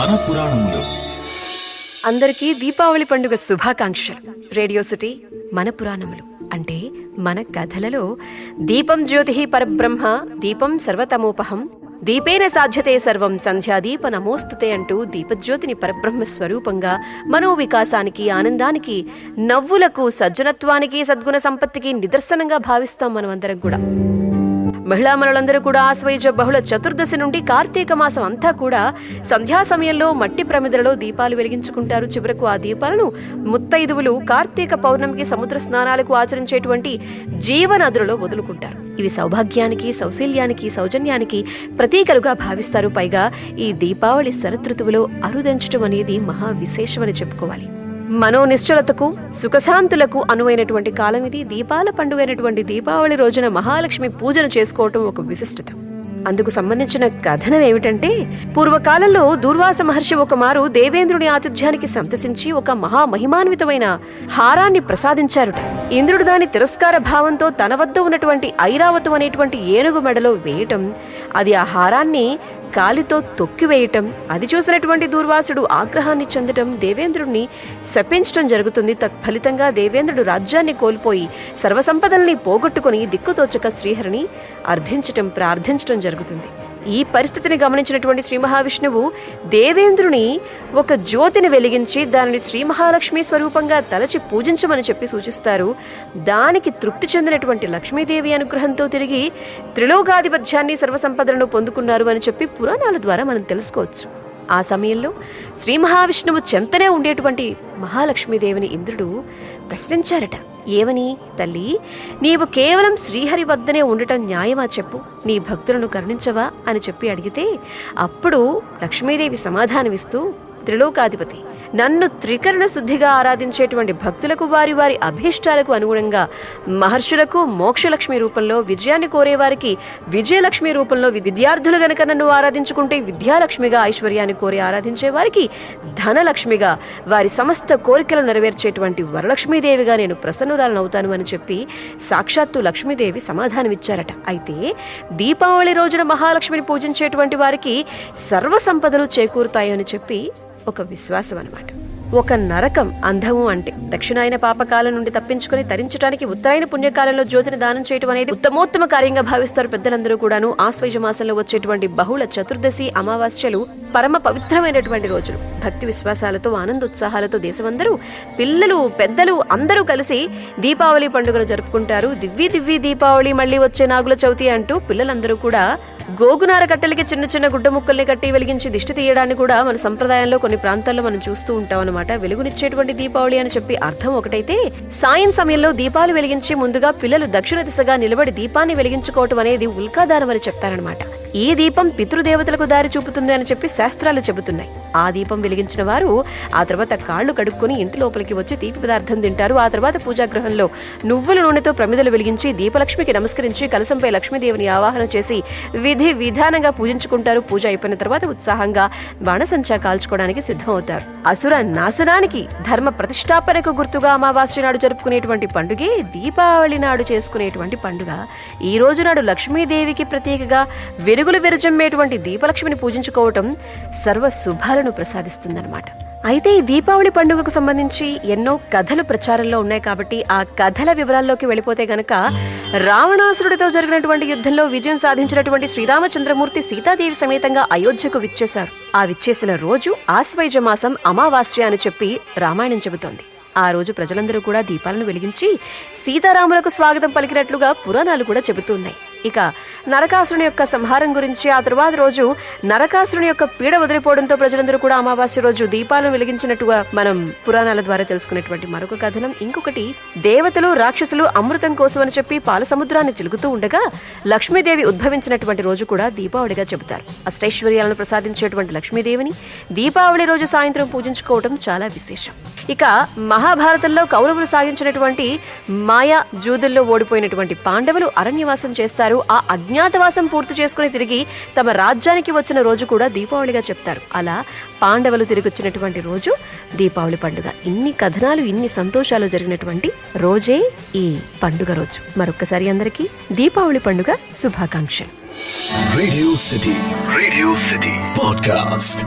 మన పురాణములు. అందరికీ దీపావళి పండుగ శుభాకాంక్షలు. రేడియో సిటీ మన పురాణములు అంటే మన కథలలో దీపం జ్యోతి పరబ్రహ్మ, దీపం సర్వతమోపహం, దీపేన సాధ్యతే సర్వం, సంధ్యాదీప నమోస్తుతే అంటూ దీపజ్యోతిని పరబ్రహ్మ స్వరూపంగా మనోవికాసానికి, ఆనందానికి, నవ్వులకు, సజ్జనత్వానికి, సద్గుణ సంపత్తికి నిదర్శనంగా భావిస్తాం మనమందరం కూడా. మహిళామణులందరూ కూడా ఆశ్వయుజ బహుళ చతుర్దశి నుండి కార్తీక మాసం అంతా కూడా సంధ్యా సమయంలో మట్టి ప్రమిదలలో దీపాలు వెలిగించుకుంటారు. చివరకు ఆ దీపాలను ముత్తైదువులు కార్తీక పౌర్ణమికి సముద్ర స్నానాలకు ఆచరించేటువంటి జీవనదులలో వదులుకుంటారు. ఇవి సౌభాగ్యానికి, సౌశల్యానికి, సౌజన్యానికి ప్రతీకలుగా భావిస్తారు. పైగా ఈ దీపావళి శరదృతువులో అరుదంచడం అనేది మహా విశేషమని చెప్పుకోవాలి. మనోనిశ్చలతకు, సుఖశాంతులకు అనువైనటువంటి కాలం ఇది. దీపాల పండుగైనటువంటి దీపావళి రోజున మహాలక్ష్మి పూజను చేసుకోవటం ఒక విశిష్టత. అందుకు సంబంధించిన కథనం ఏమిటంటే, పూర్వకాలంలో దూర్వాస మహర్షి ఒకమారు దేవేంద్రుని ఆతిథ్యానికి సంతసించి ఒక మహామహిమాన్వితమైన హారాన్ని ప్రసాదించారుట. ఇంద్రుడు దాని తిరస్కార భావంతో తన వద్ద ఉన్నటువంటి ఐరావతం అనేటువంటి ఏనుగు మెడలో వేయటం, అది ఆ హారాన్ని కాలితో తొక్కివేయటం, అది చూసినటువంటి దూర్వాసుడు ఆగ్రహాన్ని చెందటం, దేవేంద్రుడిని శపించటం జరుగుతుంది. తత్ఫలితంగా దేవేంద్రుడు రాజ్యాన్ని కోల్పోయి సర్వసంపదల్ని పోగొట్టుకుని దిక్కుతోచక శ్రీహరిని ప్రార్థించటం జరుగుతుంది. ఈ పరిస్థితిని గమనించినటువంటి శ్రీ మహావిష్ణువు దేవేంద్రుని ఒక జ్యోతిని వెలిగించి దానిని శ్రీ మహాలక్ష్మి స్వరూపంగా తలచి పూజించమని చెప్పి సూచిస్తారు. దానికి తృప్తి చెందినటువంటి లక్ష్మీదేవి అనుగ్రహంతో తిరిగి త్రిలోకాధిపత్యాన్ని, సర్వసంపదలను పొందుకున్నారు అని చెప్పి పురాణాల ద్వారా మనం తెలుసుకోవచ్చు. ఆ సమయంలో శ్రీ మహావిష్ణువు చెంతనే ఉండేటువంటి మహాలక్ష్మీదేవిని ఇంద్రుడు ప్రశ్నించారట. ఏమని? తల్లి, నీవు కేవలం శ్రీహరి వద్దనే ఉండటం న్యాయమా చెప్పు, నీ భక్తులను కరుణించవా అని చెప్పి అడిగితే, అప్పుడు లక్ష్మీదేవి సమాధానమిస్తూ, త్రిలోకాధిపతి, నన్ను త్రికరణ శుద్ధిగా ఆరాధించేటువంటి భక్తులకు వారి వారి అభీష్టాలకు అనుగుణంగా, మహర్షులకు మోక్షలక్ష్మి రూపంలో, విజయాన్ని కోరేవారికి విజయలక్ష్మి రూపంలో, విద్యార్థులు గనక నన్ను ఆరాధించుకుంటే విద్యాలక్ష్మిగా, ఐశ్వర్యాన్ని కోరి ఆరాధించే వారికి ధనలక్ష్మిగా, వారి సమస్త కోరికలు నెరవేర్చేటువంటి వరలక్ష్మీదేవిగా నేను ప్రసన్నురాలనవుతాను అని చెప్పి సాక్షాత్తు లక్ష్మీదేవి సమాధానమిచ్చారట. అయితే దీపావళి రోజున మహాలక్ష్మిని పూజించేటువంటి వారికి సర్వసంపదలు చేకూరుతాయని చెప్పి ఒక విశ్వాసం అన్నమాట. ఒక నరకం, అంధము అంటే దక్షిణాయన పాపకాలం నుండి తప్పించుకుని తరించడానికి ఉత్తరాయణ పుణ్యకాలంలో జ్యోతిని దానం చేయడం అనేది ఉత్తమోత్తమ కార్యంగా భావిస్తారు పెద్దలందరూ కూడాను. ఆశ్వయుజ మాసంలో వచ్చేటువంటి బహుళ చతుర్దశి, అమావాస్యలు పరమ పవిత్రమైనటువంటి రోజులు. భక్తి విశ్వాసాలతో, ఆనందోత్సాహాలతో దేశమందరూ, పిల్లలు పెద్దలు అందరూ కలిసి దీపావళి పండుగను జరుపుకుంటారు. దివ్వి దీపావళి, మళ్లీ వచ్చే నాగుల చవితి అంటూ పిల్లలందరూ కూడా గోగునార కట్టెలకి చిన్న చిన్న గుడ్డ ముక్కల్ని కట్టి వెలిగించి దిష్టి తీయడాన్ని కూడా మన సంప్రదాయంలో కొన్ని ప్రాంతాల్లో మనం చూస్తూ ఉంటాం అన్నమాట. వెలుగునిచ్చేటువంటి దీపావళి అని చెప్పి అర్థం ఒకటైతే, సాయం సమయంలో దీపాలు వెలిగించి ముందుగా పిల్లలు దక్షిణ దిశగా నిలబడి దీపాన్ని వెలిగించుకోవటం అనేది ఉల్కాదానం అని చెప్తారనమాట. ఈ దీపం పితృదేవతలకు దారి చూపుతుంది అని చెప్పి శాస్త్రాలు చెబుతున్నాయి. ఆ దీపం వెలిగించిన వారు ఆ తర్వాత కాళ్లు కడుక్కొని ఇంటి లోపలికి వచ్చి తీపి పదార్థం తింటారు. ఆ తర్వాత పూజాగృహంలో నువ్వుల నూనెతో ప్రమిదలు వెలిగించి దీపలక్ష్మికి నమస్కరించి కలశంపై లక్ష్మీదేవిని ఆవాహన చేసి విధి విధానంగా పూజించుకుంటారు. పూజ అయిపోయిన తర్వాత ఉత్సాహంగా బాణసంచా కాల్చుకోవడానికి సిద్ధమవుతారు. అసుర నాశనానికి, ధర్మ ప్రతిష్టాపనకు గుర్తుగా అమావాస్య నాడు జరుపుకునేటువంటి పండుగే దీపావళి నాడు చేసుకునేటువంటి పండుగ. ఈ రోజు నాడు లక్ష్మీదేవికి ప్రత్యేకగా వెలుగులు విరజమ్మేటువంటి దీపలక్ష్మిని పూజించుకోవటం సర్వ శుభాలను ప్రసాదిస్తుందన్నమాట. అయితే ఈ దీపావళి పండుగకు సంబంధించి ఎన్నో కథలు ప్రచారంలో ఉన్నాయి కాబట్టి ఆ కథల వివరాల్లోకి వెళ్ళిపోతే గనక, రావణాసురుడితో జరిగినటువంటి యుద్ధంలో విజయం సాధించినటువంటి శ్రీరామచంద్రమూర్తి సీతాదేవి సమేతంగా అయోధ్యకు విచ్చేశారు. ఆ విచ్చేసిన రోజు ఆశ్వయుజ మాసం అమావాస్య అని చెప్పి రామాయణం చెబుతోంది. ఆ రోజు ప్రజలందరూ కూడా దీపాలను వెలిగించి సీతారాములకు స్వాగతం పలికినట్లుగా పురాణాలు కూడా చెబుతున్నాయి. ఇక నరకాసురుని యొక్క సంహారం గురించి, ఆ తరువాత రోజు నరకాసురుని యొక్క పీడ వదిలిపోవడంతో ప్రజలందరూ కూడా అమావాస్య రోజు దీపాలను వెలిగించినట్టుగా మనం పురాణాల ద్వారా తెలుసుకునేటువంటి మరొక కథనం. ఇంకొకటి, దేవతలు రాక్షసులు అమృతం కోసం అని చెప్పి పాల సముద్రాన్ని చిలుకుతూ ఉండగా లక్ష్మీదేవి ఉద్భవించినటువంటి రోజు కూడా దీపావళిగా చెబుతారు. అష్టైశ్వర్యాలను ప్రసాదించేటువంటి లక్ష్మీదేవిని దీపావళి రోజు సాయంత్రం పూజించుకోవడం చాలా విశేషం. ఇక మహాభారతంలో కౌరవులు సాగించినటువంటి మాయా జూదుల్లో ఓడిపోయినటువంటి పాండవులు అరణ్యవాసం చేస్తారు. ఆ అజ్ఞాతవాసం పూర్తి చేసుకుని తిరిగి తమ రాజ్యానికి వచ్చిన రోజు కూడా దీపావళిగా చెప్తారు. అలా పాండవులు తిరిగి వచ్చినటువంటి రోజు దీపావళి పండుగ. ఇన్ని కథనాలు, ఇన్ని సంతోషాలు జరిగినటువంటి రోజే ఈ పండుగ రోజు. మరొక్కసారి అందరికీ దీపావళి పండుగ శుభాకాంక్షలు. Radio city podcast.